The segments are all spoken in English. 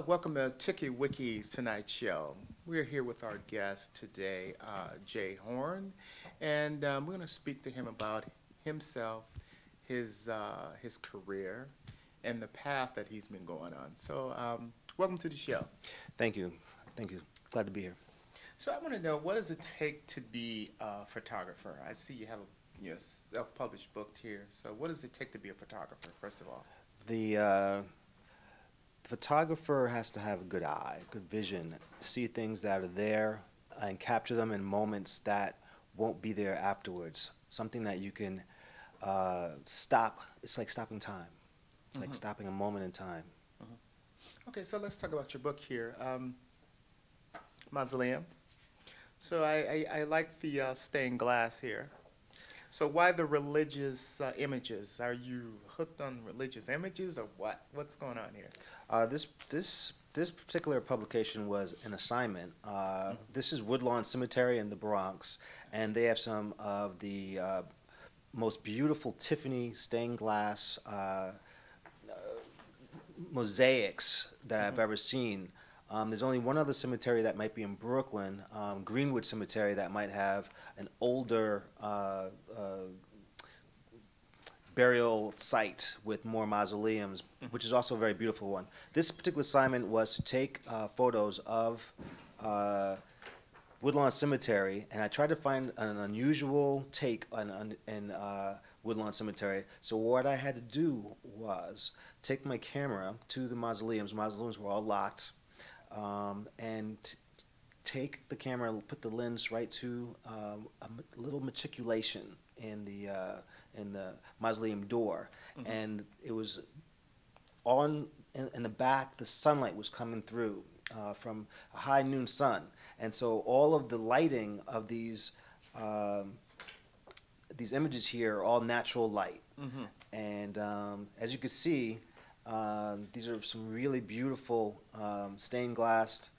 Welcome to Tiki Wiki's Tonight Show. We're here with our guest today, Jay Horne, and we're going to speak to him about himself, his career, and the path that he's been going on. So, welcome to the show. Thank you. Thank you. Glad to be here. So, I want to know, what does it take to be a photographer? I see you have a self-published book here. So, what does it take to be a photographer, first of all? The photographer has to have a good eye, good vision, see things that are there and capture them in moments that won't be there afterwards. Something that you can stop. It's like stopping time. It's like stopping a moment in time. Okay, so let's talk about your book here, Mausoleum. So I like the stained glass here. So why the religious images? Are you hooked on religious images or what? What's going on here? This particular publication was an assignment. This is Woodlawn Cemetery in the Bronx, and they have some of the most beautiful Tiffany stained glass mosaics that I've ever seen. There's only one other cemetery that might be in Brooklyn, Greenwood Cemetery, that might have an older burial site with more mausoleums, which is also a very beautiful one. This particular assignment was to take photos of Woodlawn Cemetery, and I tried to find an unusual take on Woodlawn Cemetery. So what I had to do was take my camera to the mausoleums. Mausoleums were all locked. And take the camera, put the lens right to a little matriculation in the mausoleum door, and it was on in the back. The sunlight was coming through from a high noon sun, and so all of the lighting of these images here are all natural light, and as you can see. These are some really beautiful stained glass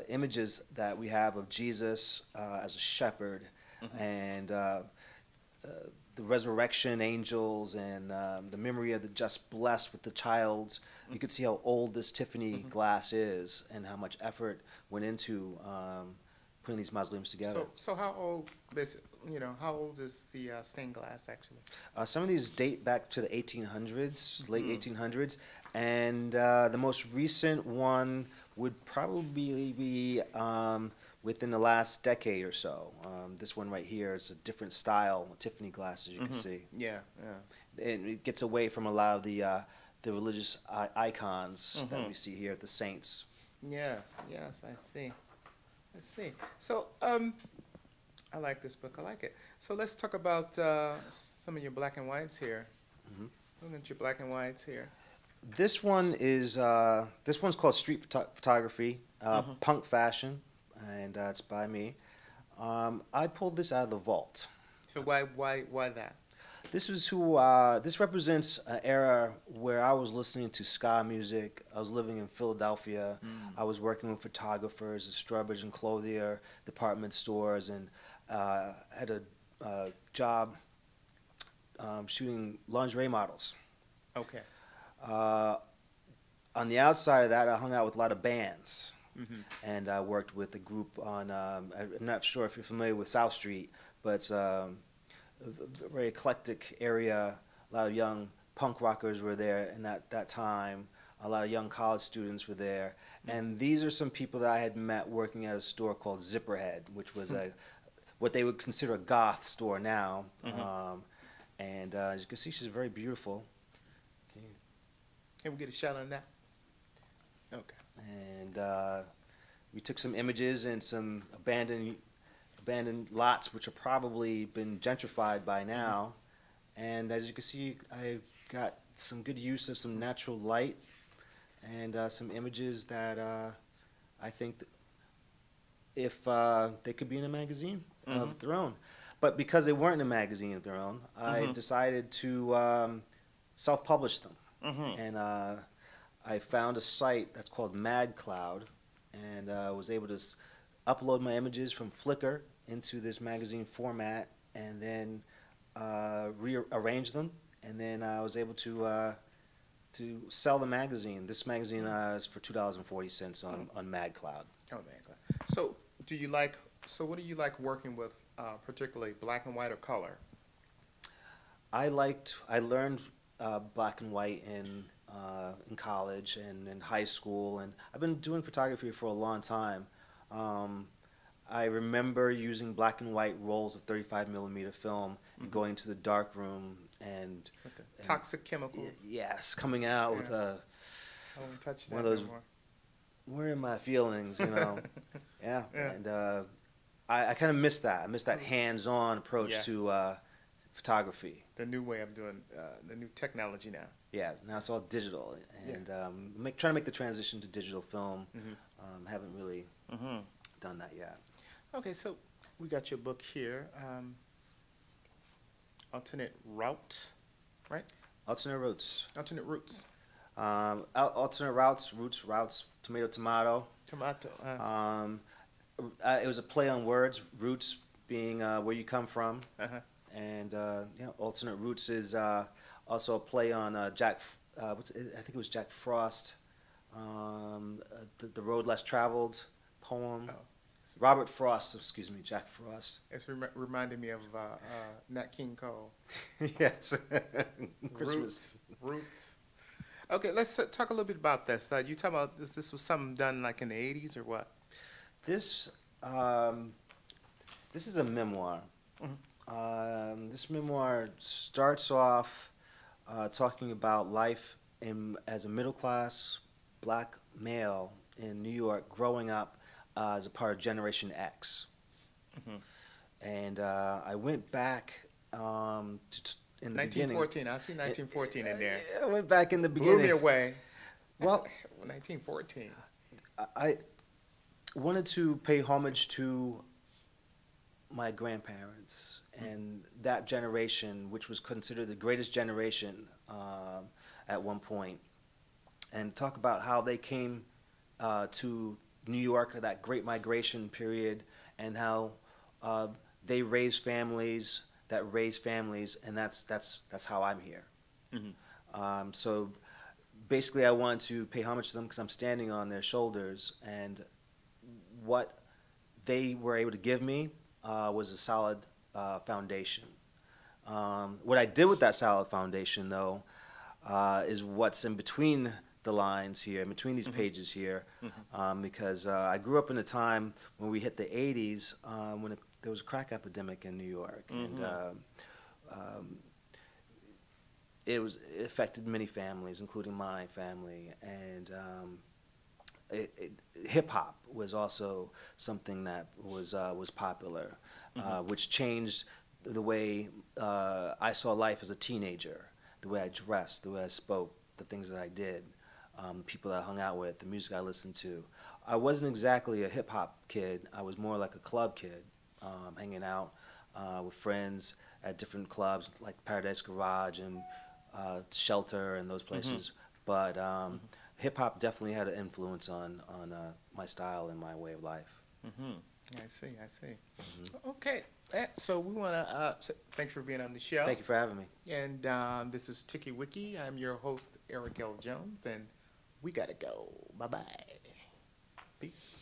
images that we have of Jesus as a shepherd, and the resurrection angels, and the memory of the just blessed with the child. You can see how old this Tiffany glass is and how much effort went into putting these mausoleums together. So how old, how old is the stained glass actually? Some of these date back to the 1800s, late 1800s, and the most recent one would probably be within the last decade or so. This one right here is a different style, Tiffany glass, as you can see. Yeah, yeah. And it gets away from a lot of the religious icons that we see here, the saints. Yes, yes, I see. I see. So, I like this book. I like it. So let's talk about some of your black and whites here. Look at your black and whites here. This one is this one's called Street Photography, Punk Fashion, and it's by me. I pulled this out of the vault. So why that? This is who. This represents an era where I was listening to ska music. I was living in Philadelphia. I was working with photographers at Sturbridge and Clothier department stores, and had a job shooting lingerie models. Okay. On the outside of that, I hung out with a lot of bands, and I worked with a group on. I'm not sure if you're familiar with South Street, but it's a very eclectic area. A lot of young punk rockers were there in that time. A lot of young college students were there. And these are some people that I had met working at a store called Zipperhead, which was what they would consider a goth store now. And as you can see, she's very beautiful. Can we get a shot on that? Okay. And we took some images in some abandoned lots, which have probably been gentrified by now. And as you can see, I got some good use of some natural light and some images that I think that if they could be in a magazine of their own. But because they weren't in a magazine of their own, I decided to self-publish them. And I found a site that's called MagCloud, and was able to upload my images from Flickr into this magazine format, and then rearrange them, and then I was able to to sell the magazine. This magazine is for $2.40 on MagCloud. Oh, man. So, do you like? So, what do you like working with, particularly black and white or color? I learned black and white in college and in high school, and I've been doing photography for a long time. I remember using black and white rolls of 35 millimeter film and going to the dark room and Toxic chemicals. Yes, coming out with I won't touch that one of those. no more. Where are my feelings? Yeah. And I kind of miss that. I miss that hands-on approach to photography. The new way of doing the new technology now. Yeah, now it's all digital, and trying to make the transition to digital film. Haven't really done that yet. Okay, so we got your book here, Alternate Route, right? Alternate Roots. Alternate Roots. Alternate routes, tomato. Tomato. It was a play on words, roots being where you come from. And alternate roots is also a play on I think it was Jack Frost, the Road Less Traveled poem. Oh. Robert Frost, excuse me, Jack Frost. It's reminding me of Nat King Cole. Yes. Christmas. Roots. Okay, let's talk a little bit about this. You talking about this? This was something done like in the '80s or what? This is a memoir. This memoir starts off talking about life as a middle-class black male in New York growing up as a part of Generation X. And I went back in the 1914. I see 1914 in there. I went back in the beginning. Blew me away. Well, 1914. I wanted to pay homage to my grandparents and that generation, which was considered the greatest generation at one point, and talk about how they came to New York, that Great Migration period, and how they raised families that raised families, and that's how I'm here. So basically, I wanted to pay homage to them because I'm standing on their shoulders, and what they were able to give me was a solid foundation. What I did with that solid foundation, though, is what's in between the lines here, in between these pages here, because I grew up in a time when we hit the 80s, when there was a crack epidemic in New York, and it affected many families, including my family, and hip hop was also something that was popular, which changed the way I saw life as a teenager, the way I dressed, the way I spoke, the things that I did, people that I hung out with, the music I listened to. I wasn't exactly a hip hop kid. I was more like a club kid, hanging out with friends at different clubs like Paradise Garage and Shelter and those places. But hip hop definitely had an influence on my style and my way of life. I see. Okay, so we want to thanks for being on the show. Thank you for having me. And this is Tiki Wiki. I'm your host, Eric L. Jones, and we got to go. Bye-bye. Peace.